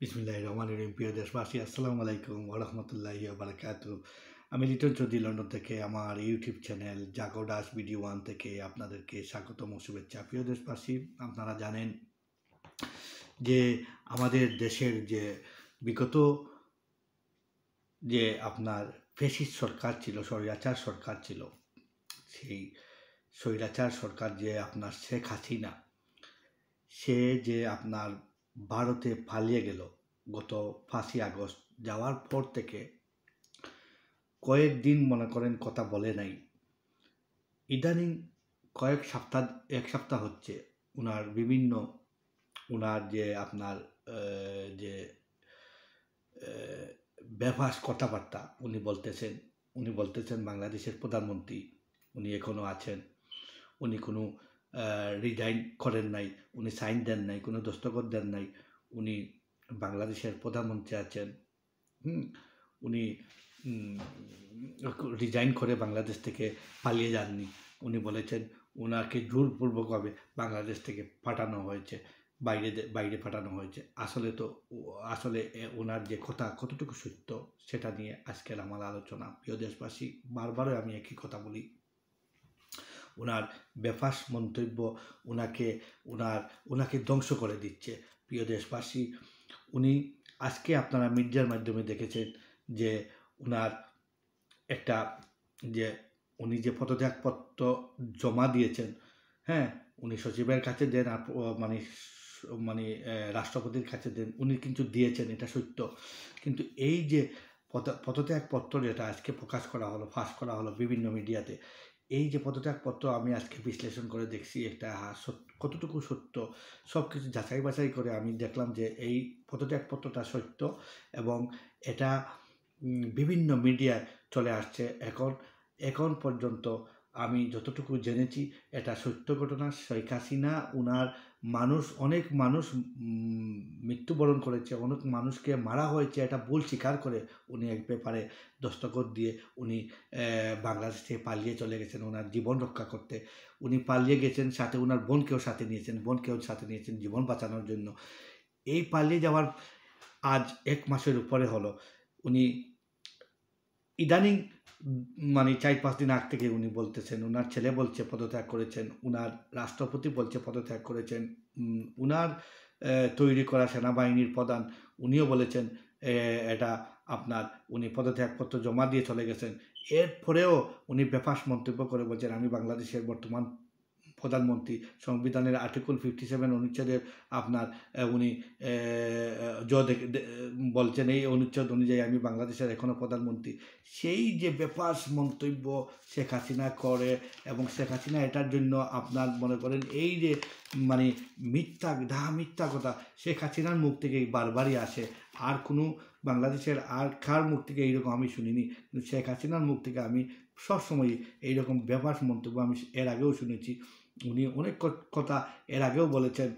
বিসমিল্লাহির রহমানির রহিম। প্রিয় দেশবাসী, আসসালামু আলাইকুম ওয়া রাহমাতুল্লাহি ওয়া বারাকাতুহু। আমি লিটন চৌধুরী লন্ডন থেকে আমার ইউটিউব চ্যানেল জাগো ডাস ভিডিও ওয়ান থেকে আপনাদেরকে স্বাগতম ও শুভেচ্ছা। প্রিয় দেশবাসী, আপনারা জানেন যে আমাদের দেশের যে বিগত যে আপনার ফ্যাসিস্ট সরকার ছিল, স্বৈরাচার সরকার ছিল, সেই স্বৈরাচার সরকার যে আপনার শেখ হাসিনা, সে যে আপনার ভারতে পালিয়ে গেল গত 5ই আগস্ট। যাওয়ার পর থেকে কয়েকদিন মনে করেন কথা বলে নাই। ইদানিং এক সপ্তাহ হচ্ছে উনার যে আপনার যে ব্যবহার কথাবার্তা উনি বলতেছেন বাংলাদেশের প্রধানমন্ত্রী উনি এখনও আছেন, উনি কোনো রিজাইন করেন নাই, উনি সাইন দেন নাই, কোনো দস্তখত দেন নাই, উনি বাংলাদেশের প্রধানমন্ত্রী আছেন। উনি রিজাইন করে বাংলাদেশ থেকে পালিয়ে যাননি। উনি বলেছেন ওনাকে জোরপূর্বকভাবে বাংলাদেশ থেকে পাঠানো হয়েছে, বাইরে পাঠানো হয়েছে। আসলে ওনার যে কথা কতটুকু সত্য সেটা নিয়ে আজকের আমার আলোচনা। প্রিয় দেশবাসী, বারবারই আমি একই কথা বলি, ওনার বেফাস মন্তব্য ওনাকে ধ্বংস করে দিচ্ছে। প্রিয় দেশবাসী, আজকে আপনারা মিডিয়ার মাধ্যমে দেখেছেন যে উনি যে পদত্যাগপত্র জমা দিয়েছেন, হ্যাঁ, উনি সচিবের কাছে দেন, মানে রাষ্ট্রপতির কাছে দেন, উনি কিন্তু দিয়েছেন, এটা সত্য। কিন্তু এই যে পদত্যাগপত্র যেটা আজকে ফাঁস করা হলো বিভিন্ন মিডিয়াতে, এই যে পদত্যাগপত্র আমি আজকে বিশ্লেষণ করে দেখছি এটা কতটুকু সত্য, সব কিছু যাচাই বাছাই করে আমি দেখলাম যে এই পদত্যাগপত্রটা সত্য এবং এটা বিভিন্ন মিডিয়ায় চলে আসছে। এখন পর্যন্ত আমি যতটুকু জেনেছি এটা সত্য ঘটনা। শেখ হাসিনা অনেক মানুষ মৃত্যুবরণ করেছে, অনেক মানুষকে মারা হয়েছে, এটা ভুল স্বীকার করে উনি এক ব্যাপারে দস্তখত দিয়ে উনি বাংলাদেশ থেকে পালিয়ে চলে গেছেন ওনার জীবন রক্ষা করতে। উনি পালিয়ে গেছেন, সাথে ওনার বোনকেও সাথে নিয়েছেন জীবন বাঁচানোর জন্য। এই পালিয়ে যাওয়ার আজ 1 মাসের উপরে হলো। উনি ইদানিং 4-5 দিন আগ থেকে উনি বলতেছেন, ওনার ছেলে বলছে পদত্যাগ করেছেন, ওনার রাষ্ট্রপতি বলছে পদত্যাগ করেছেন, ওনার তৈরি করা সেনাবাহিনীর প্রধান উনিও বলেছেন এটা আপনার উনি পদত্যাগপত্র জমা দিয়ে চলে গেছেন। এরপরেও উনি বেফাস মন্তব্য করে বলছেন আমি বাংলাদেশের বর্তমান প্রধানমন্ত্রী। সংবিধানের আর্টিকেল 57 অনুচ্ছেদের আপনার উনি বলছেন এই অনুচ্ছেদ অনুযায়ী আমি বাংলাদেশের এখনও প্রধানমন্ত্রী। সেই যে বেফাস মন্তব্য শেখ হাসিনা করে এবং শেখ হাসিনা এটার জন্য আপনার মনে করেন এই যে মিথ্যা কথা শেখ হাসিনার মুখ থেকেই বারবারই আসে। আর কোনো বাংলাদেশের আর কার মুখ থেকে এইরকম আমি শুনিনি, কিন্তু শেখ হাসিনার মুখ থেকে আমি সবসময় এইরকম বেফাস মন্তব্য আমি এর আগেও শুনেছি। উনি অনেক কথা এর আগেও বলেছেন,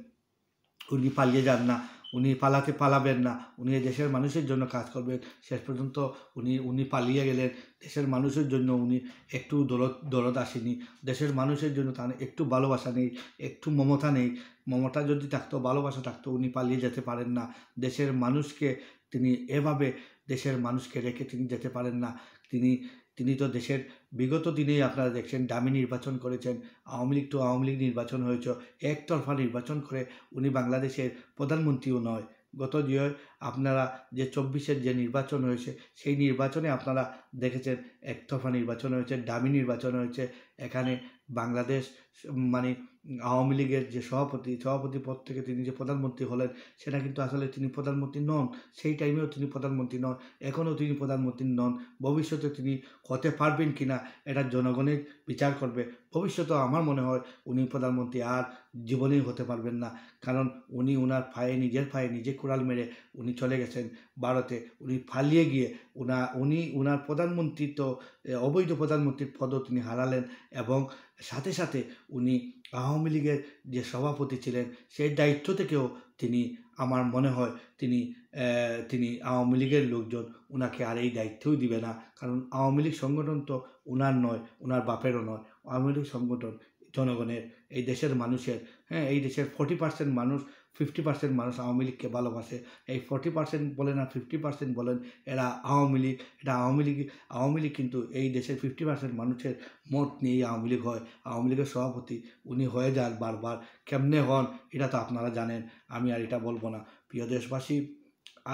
উনি পালিয়ে যান না, উনি পালাবেন না, উনি দেশের মানুষের জন্য কাজ করবেন। শেষ পর্যন্ত উনি পালিয়ে গেলেন, দেশের মানুষের জন্য উনি একটু দরদ আসেনি, দেশের মানুষের জন্য তার একটু ভালোবাসা নেই, একটু মমতা নেই। মমতা যদি থাকতো, ভালোবাসা থাকতো, উনি পালিয়ে যেতে পারেন না। দেশের মানুষকে রেখে তিনি যেতে পারেন না। তিনি তো দেশের বিগত দিনেই আপনারা দেখছেন দামি নির্বাচন করেছেন, আওয়ামী লীগ নির্বাচন হয়েছে, একতরফা নির্বাচন করে উনি বাংলাদেশের প্রধানমন্ত্রীও নয়। আপনারা যে 24-এর যে নির্বাচন হয়েছে সেই নির্বাচনে আপনারা দেখেছেন একতরফা নির্বাচন হয়েছে, দামি নির্বাচন হয়েছে। এখানে বাংলাদেশ আওয়ামী লীগের যে সভাপতি পদ থেকে তিনি যে প্রধানমন্ত্রী হলেন, সেটা কিন্তু আসলে তিনি প্রধানমন্ত্রী নন। সেই টাইমেও তিনি প্রধানমন্ত্রী নন, এখনও তিনি প্রধানমন্ত্রী নন। ভবিষ্যতে তিনি হতে পারবেন কিনা এটা জনগণের বিচার করবে। ভবিষ্যতে আমার মনে হয় উনি প্রধানমন্ত্রী আর জীবনেই হতে পারবেন না, কারণ উনি নিজের পায়ে নিজে কুড়াল মেরে উনি চলে গেছেন ভারতে। উনি পালিয়ে গিয়ে উনার প্রধানমন্ত্রী তো অবৈধ প্রধানমন্ত্রীর পদও তিনি হারালেন এবং সাথে সাথে উনি আওয়ামী লীগের যে সভাপতি ছিলেন সেই দায়িত্ব থেকেও আমার মনে হয় তিনি আওয়ামী লীগের লোকজন ওনাকে আর এই দায়িত্বই দিবে না, কারণ আওয়ামী লীগ সংগঠন তো ওনার নয়, ওনার বাপেরও নয়। আওয়ামী লীগ সংগঠন জনগণের, এই দেশের মানুষের, হ্যাঁ, এই দেশের 40% মানুষ 50% মানুষ আওয়ামী লীগকে ভালোবাসে। এই 40% বলেন আর 50% বলেন, এরা আওয়ামী লীগ। এটা আওয়ামী লীগ কিন্তু এই দেশের 50% মানুষের মত নিয়েই আওয়ামী লীগ হয়। আওয়ামী লীগের সভাপতি উনি হয়ে যান বারবার, কেমনে হন এটা তো আপনারা জানেন, আমি আর এটা বলবো না। প্রিয় দেশবাসী,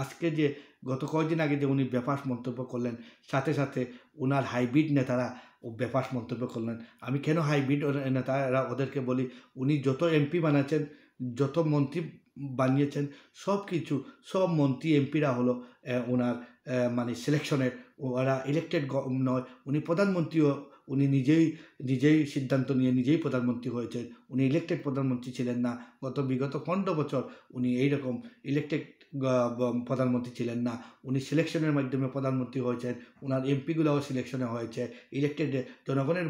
আজকে যে গত কয়েকদিন আগে যে উনি বেফাঁস মন্তব্য করলেন, সাথে সাথে ওনার হাইব্রিড নেতারা বেফাঁস মন্তব্য করলেন। আমি কেন হাইব্রিড নেতারা ওদেরকে বলি, উনি যত এমপি বানাচ্ছেন, যত মন্ত্রী বানিয়েছেন, সব কিছু, সব মন্ত্রী এমপিরা হলো ওনার মানে সিলেকশনের, ওরা ইলেক্টেড নয়। উনি প্রধানমন্ত্রীও উনি নিজেই সিদ্ধান্ত নিয়ে নিজেই প্রধানমন্ত্রী হয়েছেন। উনি ইলেক্টেড প্রধানমন্ত্রী ছিলেন না। বিগত 15 বছর উনি এইরকম ইলেক্টেড প্রধানমন্ত্রী ছিলেন না। উনি সিলেকশনের মাধ্যমে প্রধানমন্ত্রী হয়েছেন। ওনার এমপিগুলোও সিলেকশনে হয়েছে, ইলেক্টেড জনগণের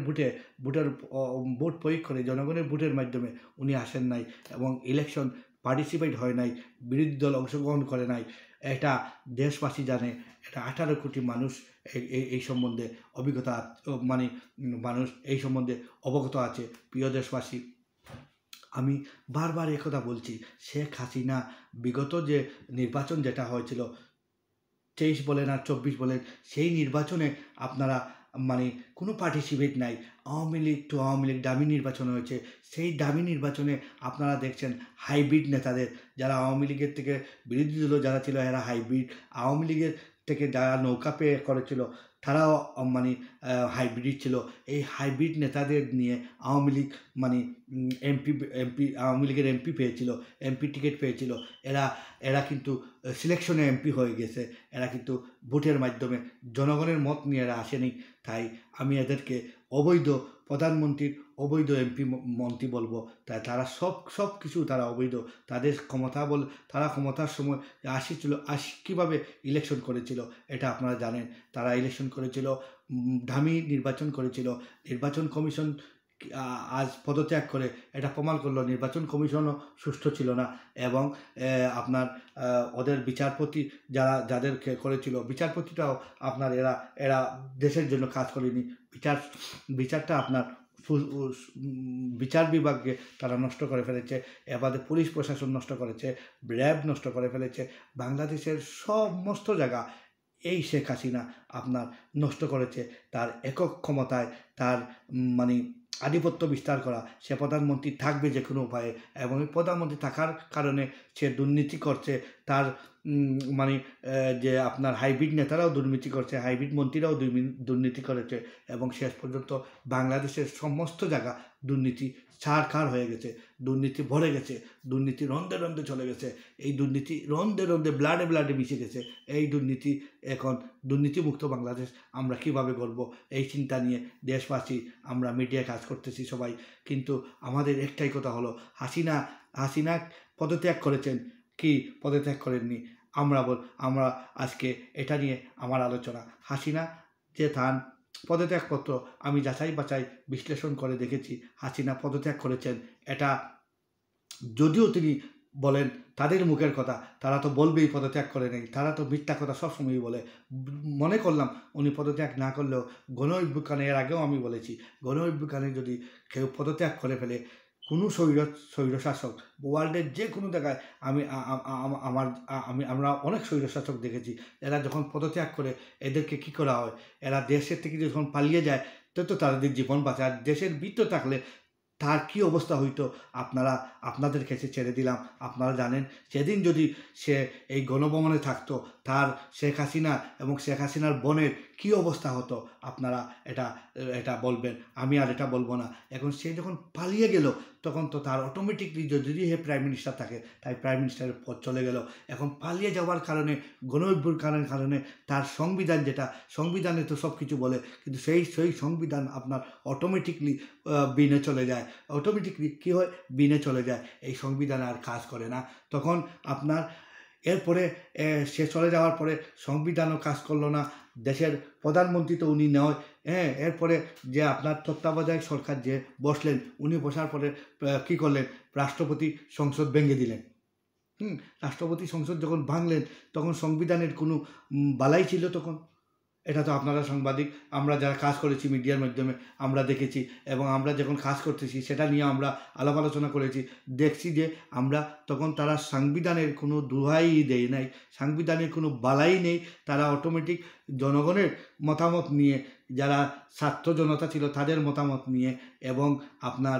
ভোট প্রয়োগ করে জনগণের ভোটের মাধ্যমে উনি আসেন নাই, এবং ইলেকশন পার্টিসিপেট হয় নাই, বিরোধী দল অংশগ্রহণ করে নাই। এটা দেশবাসী জানে, এটা 18 কোটি মানুষ এই সম্বন্ধে অভিজ্ঞতা, মানে মানুষ এই সম্বন্ধে অবগত আছে। প্রিয় দেশবাসী, আমি বারবার একথা বলছি, শেখ হাসিনা বিগত যে নির্বাচন যেটা হয়েছিল 23 বলেন আর 24 বলেন, সেই নির্বাচনে আপনারা মানে কোনো পার্টিসিপেট নাই। আওয়ামী লীগ দামি নির্বাচন হয়েছে। সেই দামি নির্বাচনে আপনারা দেখছেন হাইব্রিড নেতাদের, যারা আওয়ামী লীগের থেকে বিরোধী দল যারা ছিল এরা হাইব্রিড, আওয়ামী লীগের থেকে যারা নৌকা পেয়ে করেছিল তারাও মানে হাইব্রিড ছিল। এই হাইব্রিড নেতাদের নিয়ে আওয়ামী লীগ মানে আওয়ামী লীগের এমপি পেয়েছিল, এমপি টিকিট পেয়েছিল। এরা কিন্তু সিলেকশনে এমপি হয়ে গেছে। এরা কিন্তু ভোটের মাধ্যমে জনগণের মত নিয়ে এরা আসেনি। তাই আমি এদেরকে অবৈধ প্রধানমন্ত্রীর অবৈধ এমপি মন্ত্রী বলবো। তাই তারা সব কিছু তারা অবৈধ। তাদের তারা ক্ষমতার সময় কীভাবে ইলেকশন করেছিল এটা আপনারা জানেন। তারা ইলেকশন করেছিল, দামি নির্বাচন করেছিল। নির্বাচন কমিশন আজ পদত্যাগ করে এটা প্রমাণ করলো নির্বাচন কমিশনও সুষ্ঠু ছিল না, এবং আপনার ওদের বিচারপতি যাদেরকে করেছিল, বিচারপতিটাও আপনার এরা দেশের জন্য কাজ করেনি। বিচারটা আপনার বিচার বিভাগকে তারা নষ্ট করে ফেলেছে, এবারে পুলিশ প্রশাসন নষ্ট করেছে, র্যাব নষ্ট করে ফেলেছে। বাংলাদেশের সমস্ত জায়গা এই শেখ হাসিনা আপনার নষ্ট করেছে। তার একক ক্ষমতায় তার মানে আধিপত্য বিস্তার করা, সে প্রধানমন্ত্রী থাকবে যে কোনো উপায়ে, এবং এই প্রধানমন্ত্রী থাকার কারণে সে দুর্নীতি করছে। তার মানে যে আপনার হাইব্রিড নেতারাও দুর্নীতি করছে, হাইব্রিড মন্ত্রীরাও দুর্নীতি করেছে, এবং শেষ পর্যন্ত বাংলাদেশের সমস্ত জায়গা দুর্নীতি ছারখার হয়ে গেছে, দুর্নীতি ভরে গেছে, দুর্নীতি রন্ধে রন্ধে চলে গেছে। এই দুর্নীতি রন্ধে ব্লাডে মিশে গেছে। এই দুর্নীতি এখন দুর্নীতিমুক্ত বাংলাদেশ আমরা কিভাবে করব, এই চিন্তা নিয়ে দেশবাসী আমরা মিডিয়া কাজ করতেছি সবাই। কিন্তু আমাদের একটাই কথা হলো, হাসিনা পদত্যাগ করেছেন কি পদত্যাগ করেননি, আমরা আজকে এটা নিয়ে আমার আলোচনা। হাসিনা যে তার পদত্যাগপত্র আমি যাচাই বাছাই বিশ্লেষণ করে দেখেছি, হাসিনা পদত্যাগ করেছেন। এটা যদিও তিনি বলেন তাদের মুখের কথা, তারা তো বলবেই পদত্যাগ করে নেই, তারা তো মিথ্যা কথা সবসময়ই বলে। মনে করলাম উনি পদত্যাগ না করলেও গণ অভ্যুত্থানে, এর আগেও আমি বলেছি, গণ অভ্যুত্থানে যদি কেউ পদত্যাগ করে ফেলে, কোনো স্বৈরশাসক ওয়ার্ল্ডের যে কোনো জায়গায় আমরা অনেক স্বৈরশাসক দেখেছি, এরা যখন পদত্যাগ করে এদেরকে কী করা হয়, এরা দেশের থেকে যখন পালিয়ে যায় তো তাদের জীবন বাঁচায়। দেশের ভিতর থাকলে তার কী অবস্থা হইতো আপনাদের কাছে ছেড়ে দিলাম। আপনারা জানেন সেদিন যদি সে এই গণভবনে থাকতো, তার শেখ হাসিনা এবং শেখ হাসিনার বোনের কী অবস্থা হতো, আপনারা এটা বলবেন, আমি আর এটা বলবো না। এখন সে যখন পালিয়ে গেল তখন তো তার অটোমেটিকলি যদি প্রাইম মিনিস্টার থাকে, তাই প্রাইম মিনিস্টারের পদ চলে গেল। এখন পালিয়ে যাওয়ার কারণে, গণ অভ্যুত্থানের কারণে তার সংবিধানে তো সব কিছু বলে, কিন্তু সেই সংবিধান আপনার অটোমেটিকলি বিনে চলে যায়। অটোমেটিকলি কী হয়, বিনে চলে যায়, এই সংবিধান আর কাজ করে না। তখন আপনার এরপরে সে চলে যাওয়ার পরে সংবিধানও কাজ করলো না, দেশের প্রধানমন্ত্রী তো উনি নয়। এরপরে যে আপনার তত্ত্বাবধায়ক সরকার যে বসলেন, উনি বসার পরে কী করলেন, রাষ্ট্রপতি সংসদ ভেঙে দিলেন। রাষ্ট্রপতি সংসদ যখন ভাঙলেন তখন সংবিধানের কোনো বালাই ছিল তখন? এটা তো আপনারা সাংবাদিক, আমরা যারা কাজ করেছি মিডিয়ার মাধ্যমে আমরা দেখেছি, এবং আমরা যখন কাজ করতেছি সেটা নিয়ে আমরা আলাপ আলোচনা করেছি, দেখছি যে আমরা তখন তারা সাংবিধানের কোনো দোহাই দেয় নাই, সাংবিধানের কোনো বালাই নেই, তারা অটোমেটিক জনগণের মতামত নিয়ে, যারা ছাত্র জনতা ছিল তাদের মতামত নিয়ে, এবং আপনার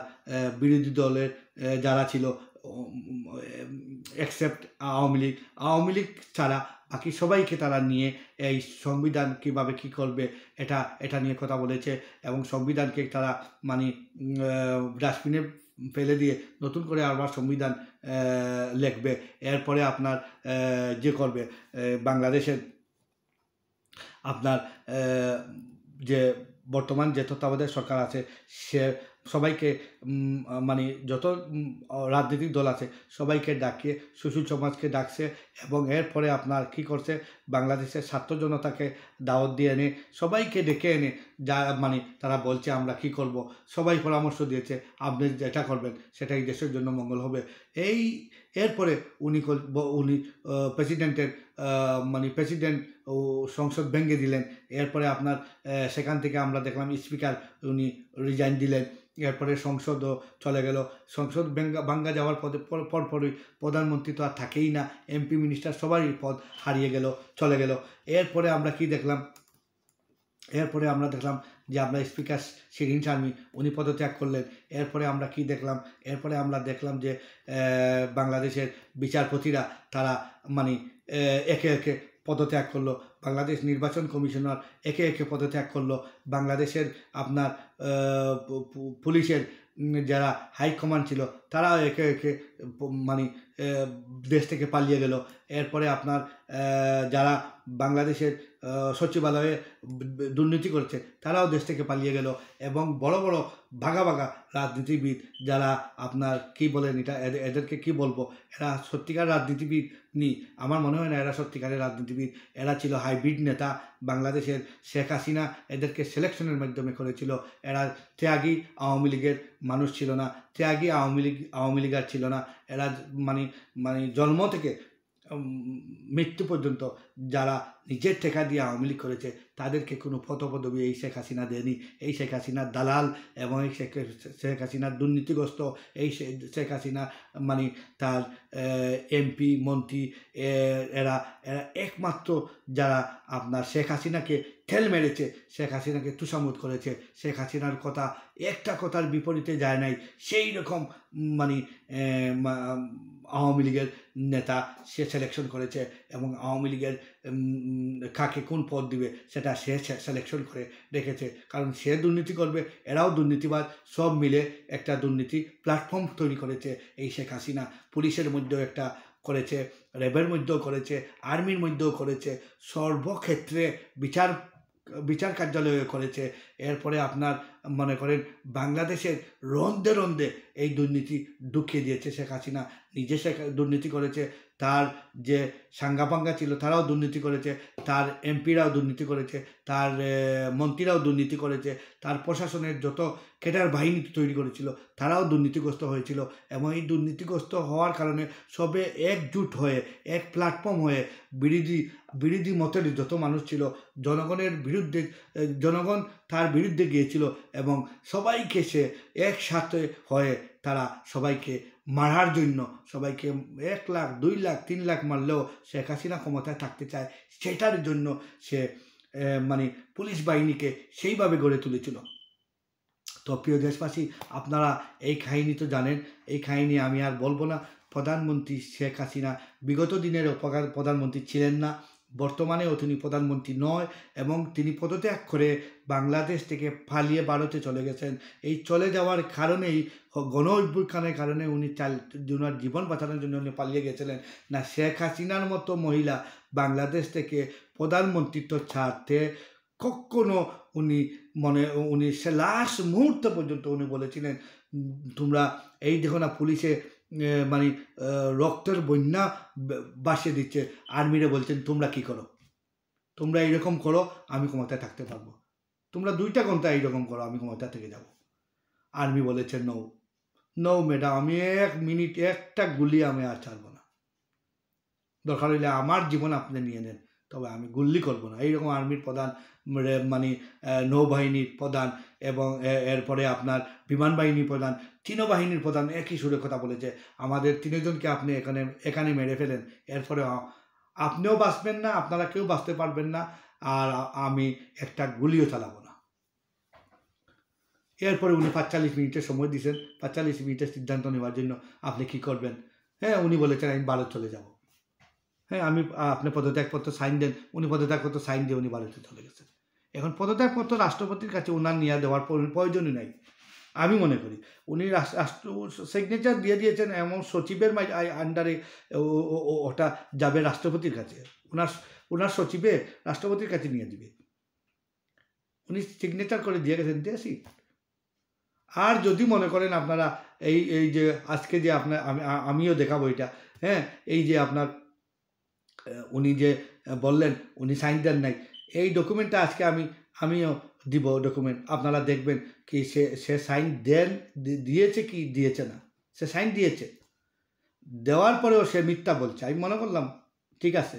বিরোধী দলের যারা ছিল এক্সেপ্ট আওয়ামী লীগ ছাড়া বাকি সবাইকে তারা নিয়ে এই সংবিধান কীভাবে কী করবে এটা নিয়ে কথা বলেছে, এবং সংবিধানকে তারা মানে ডাস্টবিনে ফেলে দিয়ে নতুন করে আবার সংবিধান লিখবে। এরপরে আপনার যে করবে বাংলাদেশের আপনার যে বর্তমান যে তত্ত্বাবধায়ক সরকার আছে সে সবাইকে মানে যত রাজনৈতিক দল আছে সবাইকে ডাকিয়ে সুশীল সমাজকে ডাকছে, এবং এরপরে আপনার কি করছে, বাংলাদেশের ছাত্র জনতাকে দাওয়াত দিয়ে এনে সবাইকে ডেকে এনে যা মানে তারা বলছে আমরা কি করব, সবাই পরামর্শ দিয়েছে আপনি যেটা করবেন সেটাই দেশের জন্য মঙ্গল হবে। এরপরে উনি প্রেসিডেন্টের মানে প্রেসিডেন্ট ও সংসদ ভেঙে দিলেন। এরপরে আপনার সেখান থেকে আমরা দেখলাম স্পিকার উনি রিজাইন দিলেন। এরপরে সংসদও চলে গেল। সংসদ ভাঙ্গা যাওয়ার পরপরই প্রধানমন্ত্রী তো আর থাকেই না, এমপি মিনিস্টার সবারই পদ হারিয়ে গেল, চলে গেল। এরপরে আমরা কি দেখলাম, এরপরে আমরা দেখলাম যে আমরা স্পিকার শিরিন শারমিন উনি পদত্যাগ করলেন। এরপরে আমরা কি দেখলাম, এরপরে আমরা দেখলাম যে বাংলাদেশের বিচারপতিরা তারা মানে একে একে পদত্যাগ করলো, বাংলাদেশ নির্বাচন কমিশনার একে একে পদত্যাগ করলো, বাংলাদেশের আপনার পুলিশের যারা হাইকমান্ড ছিল তারাও একে একে মানে দেশ থেকে পালিয়ে গেল। এরপরে আপনার যারা বাংলাদেশের সচিবালয়ে দুর্নীতি করছে তারাও দেশ থেকে পালিয়ে গেল, এবং বড় বড় ভাগা ভাগা রাজনীতিবিদ যারা আপনার কি বলেন এটা এদেরকে কি বলবো, এরা সত্যিকার রাজনীতিবিদ নি, আমার মনে হয় না এরা সত্যিকারের রাজনীতিবিদ, এরা ছিল হাইব্রিড নেতা। বাংলাদেশের শেখ হাসিনা এদেরকে সিলেকশনের মাধ্যমে করেছিল, এরা ত্যাগী আওয়ামী লীগের মানুষ ছিল না, ত্যাগী আওয়ামী লীগার ছিল না, এরা মানে মানে জন্ম থেকে মৃত্যু পর্যন্ত যারা নিজের টেকা দিয়ে আওয়ামী লীগ করেছে তাদেরকে কোনো পদপদবি এই শেখ হাসিনা দেয়নি। এই শেখ হাসিনার দালাল এবং এই শেখ হাসিনার দুর্নীতিগ্রস্ত এই শেখ হাসিনা মানে তার এমপি মন্ত্রী এরা একমাত্র যারা আপনার শেখ হাসিনাকে ঠেল মেরেছে, শেখ হাসিনাকে তুষামুদ করেছে, শেখ হাসিনার কথা একটা কথার বিপরীতে যায় নাই, সেই রকম মানে আওয়ামী লীগের নেতা সে সিলেকশন করেছে, এবং আওয়ামী লীগের কাকে কোন পদ দিবে সেটা সে সিলেকশন করে রেখেছে, কারণ সে দুর্নীতি করবে, এরাও দুর্নীতিবাদ, সব মিলে একটা দুর্নীতি প্ল্যাটফর্ম তৈরি করেছে এই শেখ হাসিনা। পুলিশের মধ্যেও একটা করেছে, র্যাবের মধ্যেও করেছে, আর্মির মধ্যেও করেছে, সর্বক্ষেত্রে বিচার কার্যালয়ে করেছে। এরপরে আপনার মনে করেন বাংলাদেশের রন্ধে রন্ধে এই দুর্নীতি ঢুকিয়ে দিয়েছে শেখ হাসিনা, নিজে দুর্নীতি করেছে, তার যে সাঙ্গাপাঙ্গা ছিল তারাও দুর্নীতি করেছে, তার এমপিরাও দুর্নীতি করেছে, তার মন্ত্রীরাও দুর্নীতি করেছে, তার প্রশাসনের যত ক্যাডার বাহিনী তৈরি করেছিল তারাও দুর্নীতিগ্রস্ত হয়েছিল, এবং এই দুর্নীতিগ্রস্ত হওয়ার কারণে সবে একজুট হয়ে এক প্ল্যাটফর্ম হয়ে বিরোধী মতের যত মানুষ ছিল জনগণের বিরুদ্ধে, জনগণ তার বিরুদ্ধে গিয়েছিল, এবং সবাইকে সে একসাথে হয়ে তারা সবাইকে মারার জন্য, সবাইকে 1 লাখ 2 লাখ 3 লাখ মারলেও শেখ হাসিনা ক্ষমতায় থাকতে চায়, সেটার জন্য সে মানে পুলিশ বাহিনীকে সেইভাবে গড়ে তুলেছিল। তো প্রিয় দেশবাসী, আপনারা এই কাহিনী তো জানেন, এই কাহিনী আমি আর বলবো না। প্রধানমন্ত্রী শেখ হাসিনা বিগত দিনের প্রধানমন্ত্রী ছিলেন না, বর্তমানেও তিনি প্রধানমন্ত্রী নয়, এবং তিনি পদত্যাগ করে বাংলাদেশ থেকে পালিয়ে ভারতে চলে গেছেন। এই চলে যাওয়ার কারণেই গণ অভ্যুত্থানের কারণে উনি ওনার জীবন বাঁচানোর জন্য উনি পালিয়ে গেছিলেন না। শেখ হাসিনার মতো মহিলা বাংলাদেশ থেকে প্রধানমন্ত্রিত্ব ছাড়তে কখনো উনি সে লাস্ট মুহূর্ত পর্যন্ত উনি বলেছিলেন, তোমরা এই দেখো না পুলিশে মানে রক্তের বন্যা বাসিয়ে দিচ্ছে, আর্মিরে বলছেন তোমরা কি করো, তোমরা এইরকম করো আমি ক্ষমতায় থাকতে পারবো, তোমরা 2টা ঘন্টা এইরকম করো আমি ক্ষমতা থেকে যাব। আর্মি বলেছে নো ম্যাডাম, আমি 1 মিনিট একটা গুলি আমি আর ছাড়বো না, দরকার হইলে আমার জীবন আপনি নিয়ে নেন, তবে আমি গুল্লি করব না। এইরকম আর্মির প্রধান, মানে নৌবাহিনীর প্রধান এবং এরপরে আপনার বিমান বাহিনীর প্রধান, বাহিনীর প্রধান একই সুরে কথা বলেছে, আমাদের 3 জনকে আপনি এখানে মেরে ফেলেন, এরপরে আপনিও বাঁচবেন না, আপনারা কেউ বাঁচতে পারবেন না, আর আমি একটা গুলিও চালাবো না। এরপরে উনি 45 মিনিটের সময় দিয়েছেন, 45 মিনিটের সিদ্ধান্ত নেওয়ার জন্য আপনি কি করবেন। হ্যাঁ, উনি বলেছেন আমি ভারত চলে যাব। হ্যাঁ, আপনি পদত্যাগপত্র সাইন দেন, উনি পদত্যাগপত্র সাইন দিয়ে উনি ভারতে চলে গেছেন। এখন পদত্যাগপত্র রাষ্ট্রপতির কাছে ওনার নিয়ে দেওয়ার প্রয়োজনই নাই আমি মনে করি। উনি রাষ্ট্র সিগনেচার দিয়ে দিয়েছেন, এমন সচিবের আন্ডারে ওটা যাবে রাষ্ট্রপতির কাছে, ওনার সচিবে রাষ্ট্রপতির কাছে নিয়ে দিবে, উনি সিগনেচার করে দিয়ে গেছেন, দিয়েছি। আর যদি মনে করেন আপনারা এই যে আজকে যে আপনার আমিও দেখাবো এটা, হ্যাঁ, এই যে আপনার উনি যে বললেন উনি সাইন দেন নাই, এই ডকুমেন্টটা আজকে আমিও দিব ডকুমেন্ট, আপনারা দেখবেন কি সে সাইন দিয়েছে কি দিয়েছে না। সে সাইন দিয়েছে, দেওয়ার পরেও সে মিথ্যা বলছে। আমি মনে করলাম ঠিক আছে,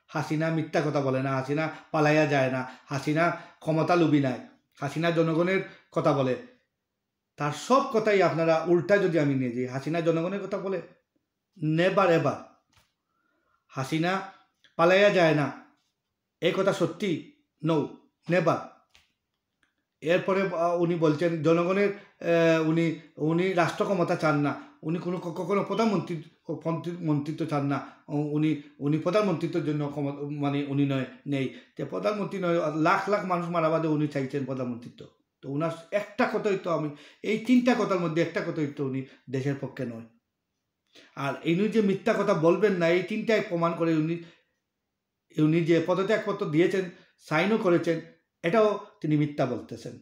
হাসিনা মিথ্যা কথা বলে না, হাসিনা পালাইয়া যায় না, হাসিনা ক্ষমতা লুবি নাই, হাসিনা জনগণের কথা বলে। তার সব কথাই আপনারা উল্টা যদি আমি নিয়ে যাই, হাসিনা জনগণের কথা বলে? Never ever. হাসিনা পালাইয়া যায় না, এই কথা সত্যি? No, never. এরপরে উনি বলছেন জনগণের উনি রাষ্ট্র ক্ষমতা চান না, উনি কখনো প্রধানমন্ত্রিত্ব চান না, উনি প্রধানমন্ত্রিত্বের জন্য মানে উনি নেই, যে প্রধানমন্ত্রী নয়, লাখ লাখ মানুষ মারা বাদে উনি চাইছেন প্রধানমন্ত্রিত্ব। তো উনার একটা কথাই তো এই 3টা কথার মধ্যে একটা কথাই তো উনি দেশের পক্ষে নয়। আর ইনি যে মিথ্যা কথা বলবেন না, এই 3টাই প্রমাণ করে উনি যে পদত্যাগপত্র দিয়েছেন, সাইনও করেছেন, এটাও তিনি মিথ্যা বলতেছেন।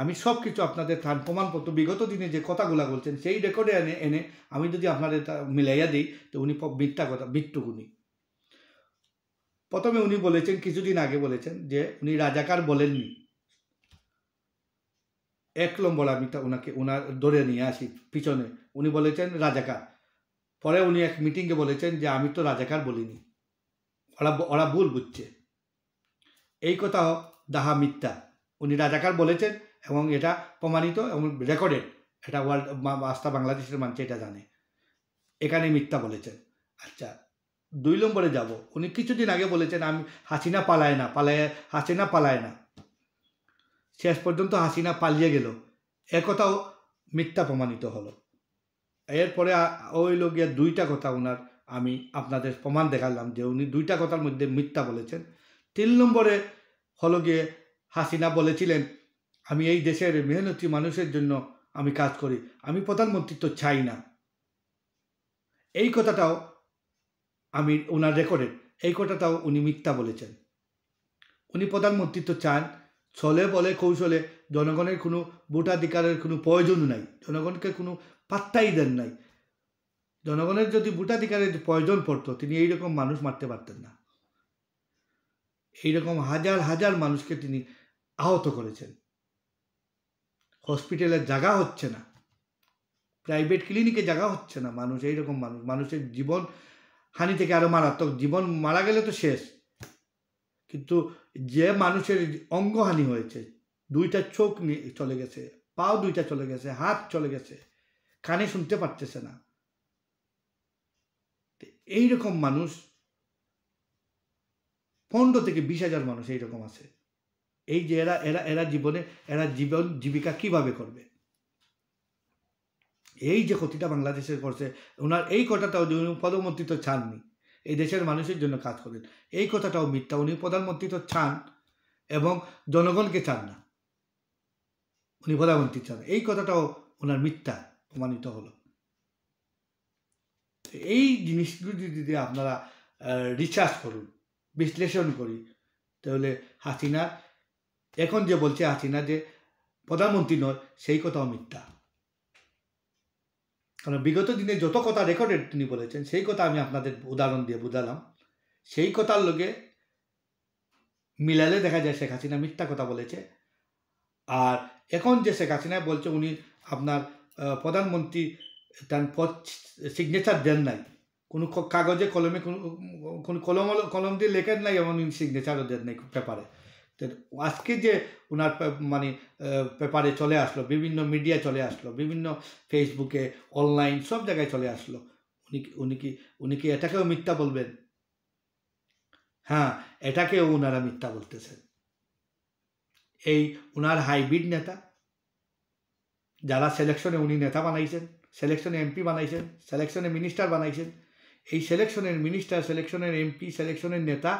আমি সব কিছু আপনাদের প্রমাণপত্র, বিগত দিনে যে কথাগুলো বলছেন সেই রেকর্ডে এনে আমি যদি আপনাদের মিলাইয়া দিই, তো উনি মিথ্যা কথা, মৃত্যুক উনি। প্রথমে উনি বলেছেন, কিছুদিন আগে বলেছেন যে উনি রাজাকার বলেননি। 1 নম্বর আমি ওনার ধরে নিয়ে আসি পিছনে, উনি বলেছেন রাজাকার। পরে উনি এক মিটিংয়ে বলেছেন যে আমি তো রাজাকার বলিনি, ওরা ভুল বুঝছে। এই কথা দাহা মিথ্যা। উনি রাজাকার বলেছেন এবং এটা প্রমাণিত এবং রেকর্ডেড, এটা আস্থা বাংলাদেশের মানুষ এটা জানে। এখানে মিথ্যা বলেছেন। আচ্ছা, 2 নম্বরে যাব। উনি কিছুদিন আগে বলেছেন আমি হাসিনা পালায় না, শেষ পর্যন্ত হাসিনা পালিয়ে গেল, একথাও মিথ্যা প্রমাণিত হলো। এরপরে ওই লোকিয়া 2টা কথা ওনার আমি আপনাদের প্রমাণ দেখালাম যে উনি 2টা কথার মধ্যে মিথ্যা বলেছেন। 3 নম্বরে হলো গিয়ে হাসিনা বলেছিলেন আমি এই দেশের মেহনতি মানুষের জন্য আমি কাজ করি, আমি প্রধানমন্ত্রিত্ব চাই না। এই কথাটাও আমি ওনার রেকর্ডে, এই কথাটাও উনি মিথ্যা বলেছেন। উনি প্রধানমন্ত্রিত্ব চান, ছলে বলে কৌশলে, জনগণের কোনো ভোটাধিকারের কোনো প্রয়োজন নাই, জনগণকে কোনো পাত্তাই দেন নাই। জনগণের যদি ভোটাধিকারের প্রয়োজন পড়তো, তিনি এইরকম মানুষ মারতে পারতেন না। এইরকম হাজার হাজার মানুষকে তিনি আহত করেছেন। হসপিটালের জায়গা হচ্ছে না, প্রাইভেট ক্লিনিকে জায়গা হচ্ছে না, এইরকম মানুষের জীবন হানি থেকে আরো মারাত্মক, জীবন মারা গেলে তো শেষ, কিন্তু যে মানুষের অঙ্গহানি হয়েছে, 2টা চোখ চলে গেছে, পাও 2টা চলে গেছে, হাত চলে গেছে, কানে শুনতে পারতেছে না, এইরকম মানুষ 15 থেকে 20,000 মানুষ এইরকম আছে। এই যে এরা জীবন জীবিকা কিভাবে করবে? এই যে ক্ষতিটা বাংলাদেশের করছে, ওনার এই কথাটাও যে উনি প্রধানমন্ত্রিত্ব চাননি, এই দেশের মানুষের জন্য কাজ করেন, এই কথাটাও মিথ্যা। উনি প্রধানমন্ত্রিত্ব চান এবং জনগণকে চান না, উনি প্রধানমন্ত্রী চান, এই কথাটাও ওনার মিথ্যা প্রমাণিত হলো। এই জিনিসগুলো যদি আপনারা রিসার্চ করুন, বিশ্লেষণ করি, তাহলে হাসিনা এখন যে বলছে হাসিনা যে প্রধানমন্ত্রী নয়, সেই কথাও মিথ্যা। কারণ বিগত দিনে যত কথা রেকর্ডেড তিনি বলেছেন, সেই কথা আমি আপনাদের উদাহরণ দিয়ে বুঝালাম, সেই কথার লোকে মিলালে দেখা যায় শেখ হাসিনা মিথ্যা কথা বলেছে। আর এখন যে শেখ হাসিনা বলছে উনি আপনার প্রধানমন্ত্রী তার পদ সিগনেচার দেন নাই, কোনো কাগজে কলমে কোনো কলম দিয়ে লেখেন নাই, এমন সিগনেচারও দেন নাই পেপারে। তো আজকে যে ওনার মানে পেপারে চলে আসলো, বিভিন্ন মিডিয়া চলে আসলো, বিভিন্ন ফেসবুকে, অনলাইন সব জায়গায় চলে আসলো, উনি কি এটাকেও মিথ্যা বলবেন? হ্যাঁ, এটাকেও ওনারা মিথ্যা বলতেছেন। এই ওনার হাইব্রিড নেতা, যারা সিলেকশনে উনি নেতা বানাইছেন, সিলেকশনে এমপি বানাইছেন, সিলেকশনে মিনিস্টার বানাইছেন, এই সিলেকশনের মিনিস্টার, সিলেকশনের এমপি, সিলেকশনের নেতা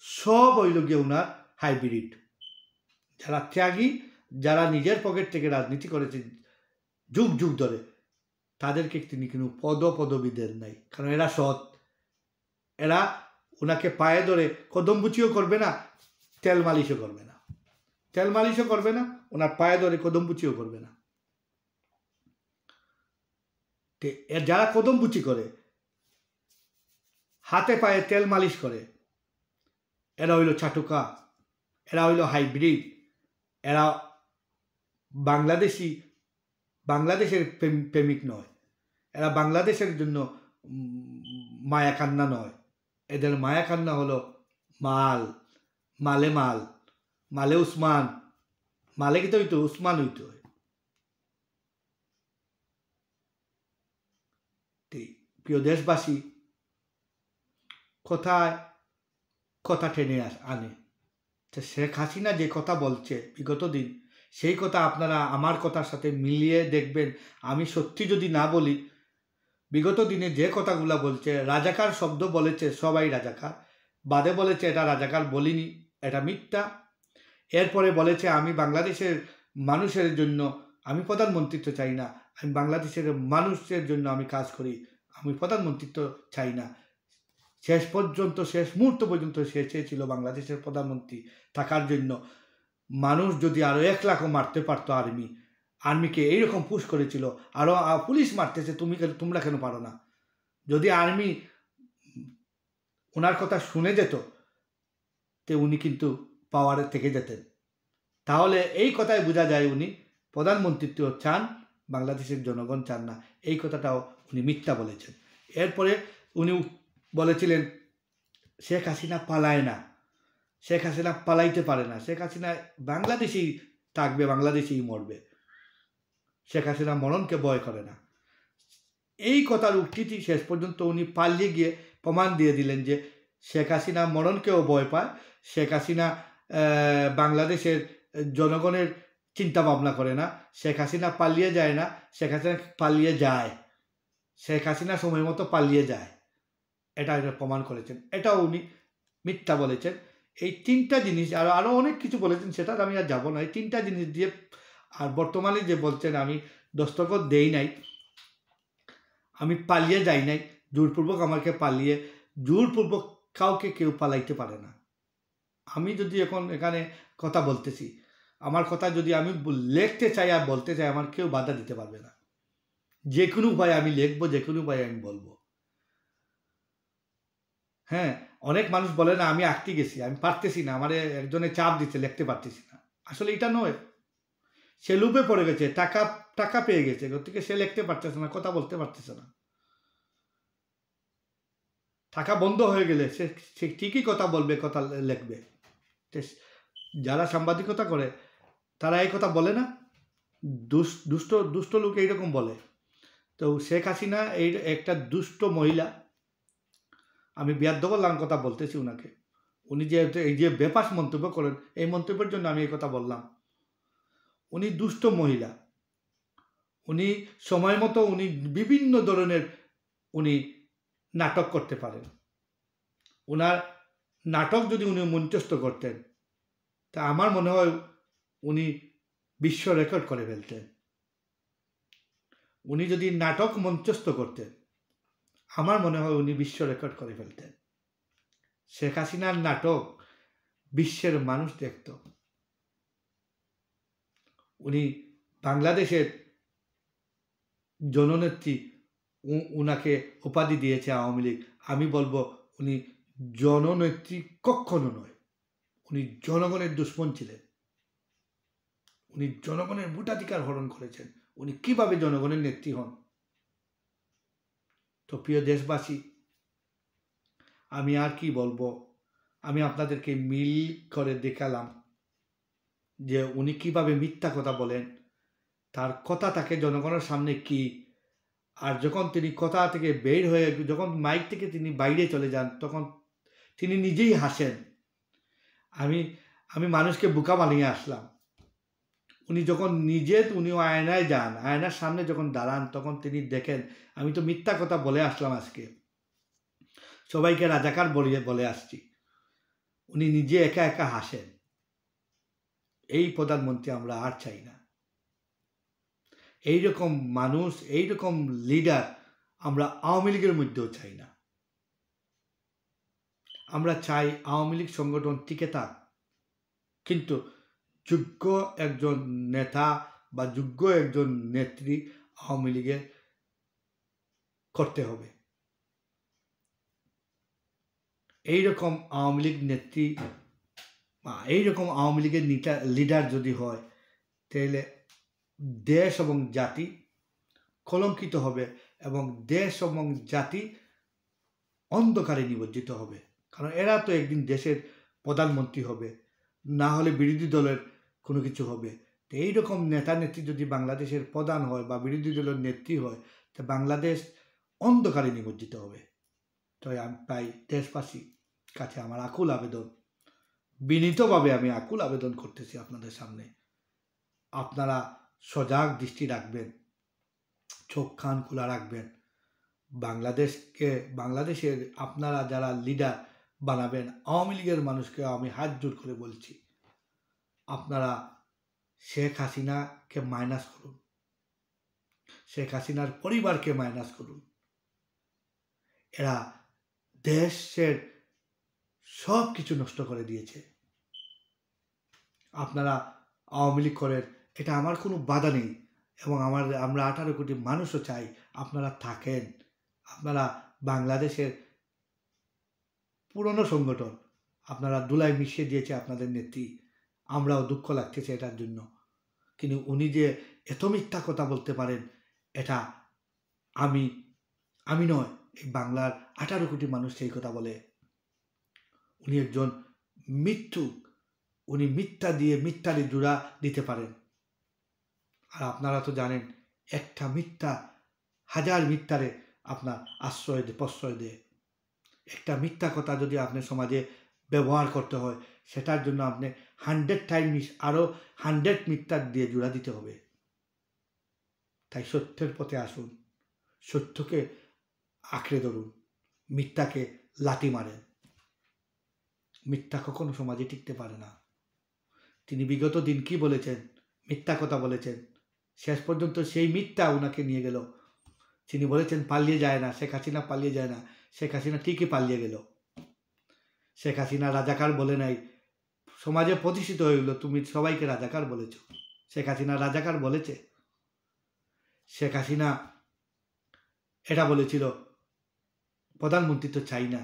সব হইল গিয়ে ওনার হাইব্রিড। যারা ত্যাগী, যারা নিজের পকেট থেকে রাজনীতি করেছে যুগ যুগ ধরে, তাদেরকে তিনি কিন্তু পদবি দেন নাই, কারণ এরা সৎ। এরা ওনাকে পায়ে ধরে কদম বুচিও করবে না, তেল মালিশও করবে না, তেল মালিশও করবে না, ওনার পায়ে ধরে কদম বুচিও করবে না। যারা কদম বুচি করে, হাতে পায়ে তেল মালিশ করে, এরা হইল চাটুকা, এরা হইল হাইব্রিড, এরা বাংলাদেশের প্রেমিক নয়, এরা বাংলাদেশের জন্য মায়া কান্না নয়, এদের মায়া কান্না হলো মালে উসমান, মালে কি তো হইতো, উসমান হইতো। প্রিয় দেশবাসী, কথা টেনে আনে। শেখ হাসিনা যে কথা বলছে বিগত দিন, সেই কথা আপনারা আমার কথার সাথে মিলিয়ে দেখবেন। আমি সত্যি যদি না বলি, বিগত দিনে যে কথাগুলো বলছে, রাজাকার শব্দ বলেছে, সবাই রাজাকার, বাদে বলেছে এটা রাজাকার বলিনি, এটা মিথ্যা। এরপরে বলেছে আমি বাংলাদেশের মানুষের জন্য, আমি প্রধানমন্ত্রিত্ব চাই না, আমি বাংলাদেশের মানুষের জন্য আমি কাজ করি, আমি প্রধানমন্ত্রিত্ব চাই না। শেষ মুহূর্ত পর্যন্ত সে চেয়েছিল বাংলাদেশের প্রধানমন্ত্রী থাকার জন্য। মানুষ যদি আরও 1 লাখও মারতে পারতো, আর্মিকে এইরকম পুশ করেছিল, আরও পুলিশ মারতেছে, তোমরা কেন পারো না? যদি আর্মি ওনার কথা শুনে যেত, তে উনি কিন্তু পাওয়ারে থেকে যেতেন। তাহলে এই কথায় বোঝা যায় উনি প্রধানমন্ত্রিত্ব চান, বাংলাদেশের জনগণ চান না। এই কথাটাও উনি মিথ্যা বলেছেন। এরপরে উনি বলেছিলেন শেখ হাসিনা পালায় না, শেখ হাসিনা পালাইতে পারে না, শেখ হাসিনা বাংলাদেশেই থাকবে, বাংলাদেশেই মরবে, শেখ হাসিনা মরণকে ভয় করে না। এই কথার উক্তিটি শেষ পর্যন্ত উনি পালিয়ে গিয়ে প্রমাণ দিয়ে দিলেন যে শেখ হাসিনা মরণকেও ভয় পায়, শেখ হাসিনা বাংলাদেশের জনগণের চিন্তা ভাবনা করে না, শেখ হাসিনা পালিয়ে যায় না, শেখ হাসিনা পালিয়ে যায়, শেখ হাসিনা সময় মতো পালিয়ে যায়, এটা প্রমাণ করেছেন। এটাও উনি মিথ্যা বলেছেন। এই 3টা জিনিস, আরও অনেক কিছু বলেছেন, সেটা আমি আর যাবো না। এই 3টা জিনিস দিয়ে, আর বর্তমানে যে বলছেন আমি দস্তখত দেই নাই, আমি পালিয়ে যাই নাই, জোরপূর্বক আমাকে জোরপূর্বক কাউকে কেউ পালাইতে পারে না। আমি যদি এখন এখানে কথা বলতেছি, আমার কথা যদি আমি লিখতে চাই আর বলতে চাই, আমার কেউ বাধা দিতে পারবে না। যে কোনো উপায়ে আমি লিখবো, যে কোনো উপায়ে আমি বলবো। হ্যাঁ, অনেক মানুষ বলে না আমি আটকে গেছি, আমি পারতেছি না, আমার একজনে চাপ দিচ্ছে, লিখতে পারতেছি না। আসলে এটা নয়, সে লুপে পড়ে গেছে, টাকা পেয়ে গেছে, গতিকে সে লিখতে পারতেছে না, কথা বলতে পারতেছে না। টাকা বন্ধ হয়ে গেলে সে ঠিকই কথা বলবে, কথা লিখবে। যারা সাংবাদিকতা করে তারা এই কথা বলে না, দুষ্ট লোক এইরকম বলে। তো শেখ হাসিনা এই একটা দুষ্ট মহিলা, আমি বিয়াদ্দবল্লার কথা বলতেছি উনাকে, উনি যে এই যে বেপাস মন্তব্য করেন, এই মন্তব্যের জন্য আমি এই কথা বললাম। উনি দুষ্ট মহিলা, উনি সময় মতো উনি বিভিন্ন ধরনের উনি নাটক করতে পারেন। ওনার নাটক যদি উনি মঞ্চস্থ করতেন, তা আমার মনে হয় উনি বিশ্ব রেকর্ড করে ফেলতেন। উনি যদি নাটক মঞ্চস্থ করতেন, আমার মনে হয় উনি বিশ্ব রেকর্ড করে ফেলতেন। শেখ হাসিনার নাটক বিশ্বের মানুষ দেখত। উনি বাংলাদেশের জননেত্রী, উনাকে উপাধি দিয়েছে আওয়ামী লীগ। আমি বলবো উনি জননেত্রী কখনো নয়, উনি জনগণের দুশ্মন ছিলেন। উনি জনগণের ভোটাধিকার হরণ করেছেন। উনি কিভাবে জনগণের নেত্রী হন? তো প্রিয় দেশবাসী, আমি আর কি বলবো, আমি আপনাদেরকে মিল করে দেখালাম যে উনি কিভাবে মিথ্যা কথা বলেন, তার কথা তাকে জনগণের সামনে কি, আর যখন তিনি কথা থেকে বের হয়ে যখন মাইক থেকে তিনি বাইরে চলে যান তখন তিনি নিজেই হাসেন। আমি আমি মানুষকে বোকা বানিয়ে আসলাম। উনি যখন উনি আয়নায় যান, আয়নার সামনে যখন দাঁড়ান তখন তিনি দেখেন আমি তো মিথ্যা কথা বলে আসলাম, আজকে সবাইকে রাজাকার বলে আসছি। উনি নিজে একা একা হাসেন। এই প্রধানমন্ত্রী আমরা আর চাই না। এইরকম মানুষ, এইরকম লিডার আমরা আওয়ামী লীগের মধ্যেও চাই না। আমরা চাই আওয়ামী লীগ সংগঠন টিকে থাক, কিন্তু যোগ্য একজন নেতা বা যোগ্য একজন নেত্রী আওয়ামী লীগের করতে হবে। এইরকম আওয়ামী লীগ নেত্রী বা এইরকম আওয়ামী লীগের লিডার যদি হয়, তাহলে দেশ এবং জাতি কলঙ্কিত হবে এবং দেশ এবং জাতি অন্ধকারে নিমজ্জিত হবে। কারণ এরা তো একদিন দেশের প্রধানমন্ত্রী হবে, না হলে বিরোধী দলের কোনো কিছু হবে। তো এইরকম নেতা নেত্রী যদি বাংলাদেশের প্রধান হয় বা বিরোধী দলের নেত্রী হয়, তো বাংলাদেশ অন্ধকারে নিমজ্জিত হবে। তো তাই দেশবাসীর কাছে আমার আকুল আবেদন, বিনীতভাবে আমি আকুল আবেদন করতেছি আপনাদের সামনে, আপনারা সজাগ দৃষ্টি রাখবেন, চোখ কান খোলা রাখবেন। বাংলাদেশের আপনারা যারা লিডার বানাবেন, আওয়ামী লীগের মানুষকে আমি হাত জোর করে বলছি, আপনারা শেখ হাসিনাকে মাইনাস করুন, শেখ হাসিনার পরিবারকে মাইনাস করুন। এরা দেশের সব কিছু নষ্ট করে দিয়েছে। আপনারা আওয়ামী লীগ করেন, এটা আমার কোনো বাধা নেই, এবং আমরা 18 কোটি মানুষও চাই আপনারা থাকেন। আপনারা বাংলাদেশের পুরনো সংগঠন, আপনারা ধুলায় মিশিয়ে দিয়েছে আপনাদের নেত্রী, আমরাও দুঃখ লাগতেছে এটার জন্য। কিন্তু উনি যে এত মিথ্যা কথা বলতে পারেন, এটা আমি নয়, এই বাংলার 18 কোটি মানুষ সেই কথা বলে। উনি একজন মিথ্যুক, উনি মিথ্যা দিয়ে মিথ্যারে জোড়া দিতে পারেন। আর আপনারা তো জানেন, একটা মিথ্যা হাজার মিথ্যারে আপনার প্রশ্রয় দেয়। একটা মিথ্যা কথা যদি আপনি সমাজে ব্যবহার করতে হয়, সেটার জন্য আপনি 100 টাইমস আরও 100 মিথ্যা দিয়ে জোড়া দিতে হবে। তাই সত্যের পথে আসুন, সত্যকে আঁকড়ে ধরুন, মিথ্যাকে লাথি মারেন। মিথ্যা কখনো সমাজে টিকতে পারে না। তিনি বিগত দিন কি বলেছেন, মিথ্যা কথা বলেছেন, শেষ পর্যন্ত সেই মিথ্যা ওনাকে নিয়ে গেল। তিনি বলেছেন পালিয়ে যায় না, শেখ হাসিনা পালিয়ে যায় না, শেখ হাসিনা ঠিকই পালিয়ে গেল। শেখ হাসিনা রাজাকার বলে নাই, সমাজে প্রতিষ্ঠিত হয়ে গেল তুমি সবাইকে রাজাকার বলেছ। শেখ হাসিনা রাজাকার বলেছে? শেখ হাসিনা এটা বলেছিল প্রধানমন্ত্রিত্ব চাই না,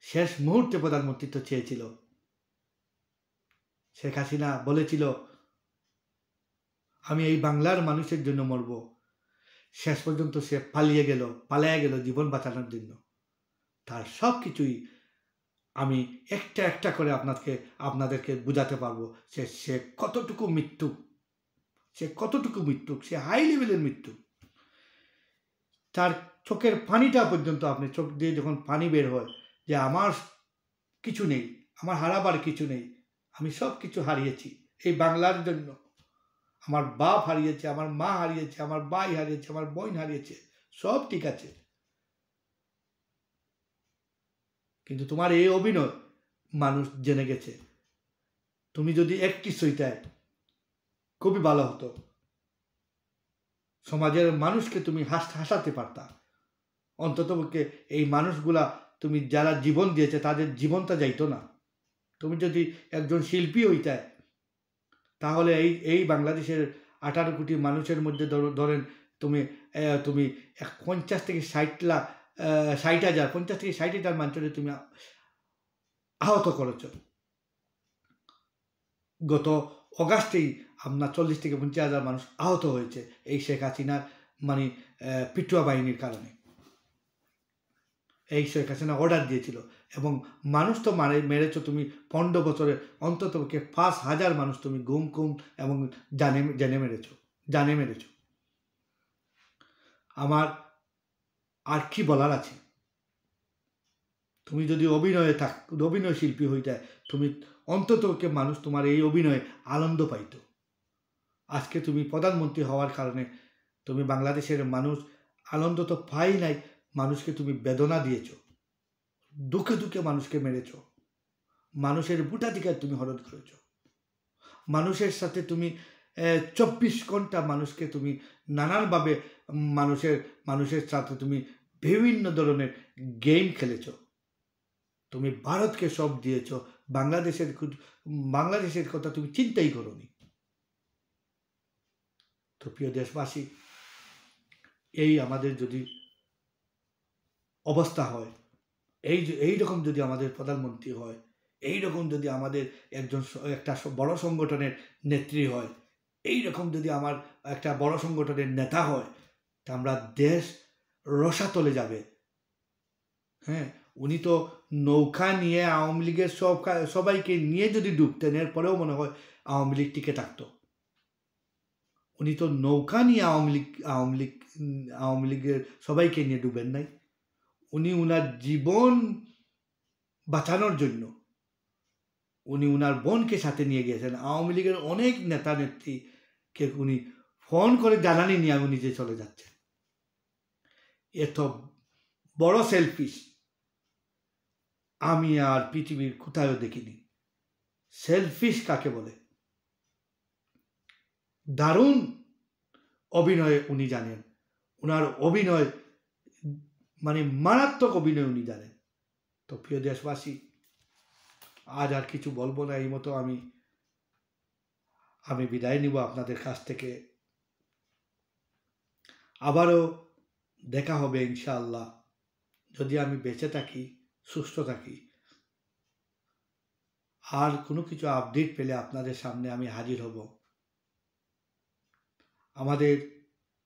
শেষ মুহূর্তে প্রধানমন্ত্রিত্ব চেয়েছিল। শেখ হাসিনা বলেছিল আমি এই বাংলার মানুষের জন্য মরব। শেষ পর্যন্ত সে পালিয়ে গেল জীবন বাঁচানোর জন্য। তার সব কিছুই আমি একটা একটা করে আপনাদেরকে বুঝাতে পারবো সে কতটুকু মৃত্যু, সে হাই লেভেলের মৃত্যু। তার চোখের পানিটা পর্যন্ত, আপনি চোখ দিয়ে যখন পানি বের হয় যে আমার কিছু নেই, আমার হারাবার কিছু নেই, আমি সব কিছু হারিয়েছি এই বাংলার জন্য। আমার বাপ হারিয়েছে, আমার মা হারিয়েছে, আমার ভাই হারিয়েছে, আমার বোন হারিয়েছে, সব ঠিক আছে, কিন্তু তোমার এই অভিনয় মানুষ জেনে গেছে। তুমি যদি একটি সইতায় খুবই ভালো হতো, সমাজের মানুষকে তুমি হাসাতে পারতা। অন্ততপক্ষে এই মানুষগুলা তুমি যারা জীবন দিয়েছে তাদের জীবনটা যাইতো না। তুমি যদি একজন শিল্পী হইতায়, তাহলে এই বাংলাদেশের 18 কোটি মানুষের মধ্যে ধরেন তুমি 50 থেকে 60,000 মানুষের তুমি আহত করেছ। গত অগাস্টেই আপনার 40 থেকে 50,000 মানুষ আহত হয়েছে এই শেখ হাসিনার পিটুয়া বাহিনীর কারণে। এই শেখ হাসিনা অর্ডার দিয়েছিল, এবং মানুষ তো মেরেছো তুমি 15 বছরে অন্তত 5,000 মানুষ তুমি গুম কুম এবং জানে মেরেছো। আমার আর কি বলার আছে? তুমি যদি অভিনয় শিল্পী হইতে, তুমি অন্তত মানুষ তোমার এই অভিনয়ে আনন্দ পাইত। আজকে তুমি প্রধানমন্ত্রী হওয়ার কারণে তুমি বাংলাদেশের মানুষ আনন্দ তো পাই নাই, মানুষকে তুমি বেদনা দিয়েছ, দুঃখে দুঃখে মানুষকে মেরেছ, মানুষের ভোটাধিকার তুমি হরণ করেছ, মানুষের সাথে তুমি 24 ঘন্টা মানুষকে তুমি নানানভাবে মানুষের সাথে তুমি বিভিন্ন ধরনের গেম খেলেছ। তুমি ভারতকে সব দিয়েছ, বাংলাদেশের কথা তুমি চিন্তাই করোনি। তো প্রিয় দেশবাসী, এই আমাদের যদি অবস্থা হয়, এইরকম যদি আমাদের প্রধানমন্ত্রী হয়, এইরকম যদি আমাদের একটা বড় সংগঠনের নেত্রী হয়, এইরকম যদি আমার একটা বড় সংগঠনের নেতা হয়, তা আমরা দেশ রসাতলে যাবে। হ্যাঁ, উনি তো নৌকা নিয়ে আওয়ামী লীগের সবাইকে নিয়ে যদি ডুবতেন, এরপরেও মনে হয় আওয়ামী লীগ টিকে থাকতো। উনি তো নৌকা নিয়ে আওয়ামী লীগের সবাইকে নিয়ে ডুবেন নাই। উনি উনার জীবন বাঁচানোর জন্য উনি উনার বোনকে সাথে নিয়ে গিয়েছেন। আওয়ামী লীগের অনেক নেতা নেত্রীকে উনি ফোন করে জানানি নিয়ে নিজে চলে যাচ্ছেন। এত বড় সেলফিশ আমি আর পৃথিবীর কোথাও দেখিনি। সেলফিশ কাকে বলে? দারুণ অভিনয় উনি জানেন, উনার অভিনয় মানে মারাত্মক অভিনয় উনি জানেন। তো প্রিয় দেশবাসী, আজ আর কিছু বলবো না, এই মতো আমি বিদায় নিব আপনাদের কাছ থেকে। আবারও দেখা হবে ইনশাআল্লাহ, যদি আমি বেঁচে থাকি, সুস্থ থাকি। আর কোনো কিছু আপডেট পেলে আপনাদের সামনে আমি হাজির হব। আমাদের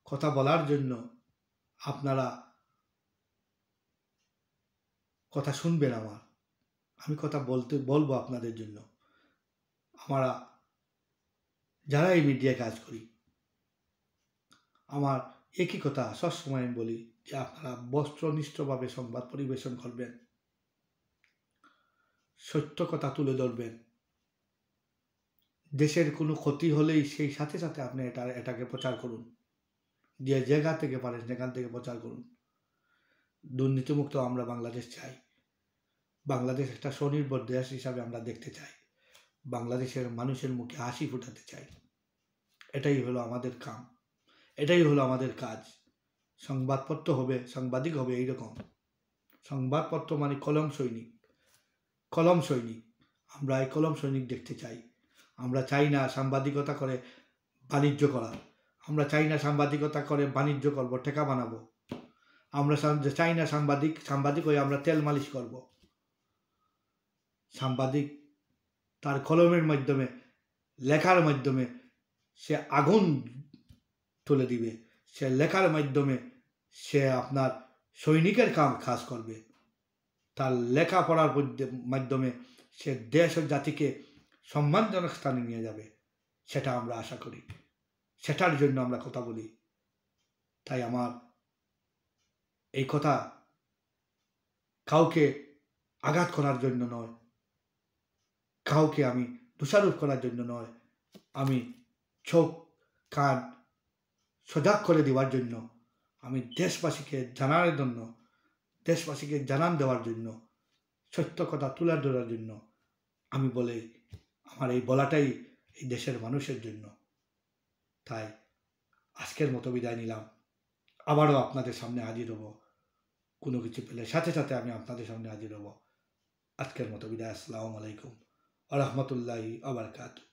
কথা বলার জন্য আপনারা কথা শুনবেন, আমি কথা বলবো আপনাদের জন্য। আমরা যারা এই মিডিয়ায় কাজ করি, আমার একই কথা সবসময় আমি বলি যে আপনারা বস্ত্রনিষ্ঠভাবে সংবাদ পরিবেশন করবেন, সত্য কথা তুলে ধরবেন। দেশের কোনো ক্ষতি হলেই সেই সাথে সাথে আপনি এটাকে প্রচার করুন, যে জায়গা থেকে পারেন সেখান থেকে প্রচার করুন। দুর্নীতিমুক্ত আমরা বাংলাদেশ চাই। বাংলাদেশ একটা স্বনির্ভর দেশ হিসাবে আমরা দেখতে চাই। বাংলাদেশের মানুষের মুখে হাসি ফোটাতে চাই। এটাই হলো আমাদের কাম, এটাই হলো আমাদের কাজ। সংবাদপত্র হবে, সাংবাদিক হবে এইরকম। সংবাদপত্র মানে কলম সৈনিক। আমরা এই কলম সৈনিক দেখতে চাই। আমরা চাই না সাংবাদিকতা করে বাণিজ্য করা। আমরা চাই না সাংবাদিকতা করে বাণিজ্য করবো, টাকা বানাবো। আমরা চাই না সাংবাদিক হয়ে আমরা তেল মালিশ করব। সাংবাদিক তার কলমের মাধ্যমে, লেখার মাধ্যমে সে আগুন তুলে দিবে। সে লেখার মাধ্যমে সে আপনার সৈনিকের কাজ করবে। তার লেখাপড়ার মাধ্যমে সে দেশ ও জাতিকে সম্মানজনক স্থানে নিয়ে যাবে, সেটা আমরা আশা করি। সেটার জন্য আমরা কথা বলি। তাই আমার এই কথা কাউকে আঘাত করার জন্য নয়, কাউকে আমি দোষারোপ করার জন্য নয়, আমি চোখ কান সজাগ করে দেওয়ার জন্য, আমি দেশবাসীকে জানান দেওয়ার জন্য, সত্য কথা তুলে ধরার জন্য আমি বলে, আমার এই বলাটাই এই দেশের মানুষের জন্য। তাই আজকের মতো বিদায় নিলাম। আবারও আপনাদের সামনে হাজির হব, কোনো কিছু পেলে সাথে সাথে আমি আপনাদের সামনে হাজির হব। আজকের মতো বিদায়। আসসালামু আলাইকুম ওয়া রাহমাতুল্লাহি ওয়া বারাকাতুহু।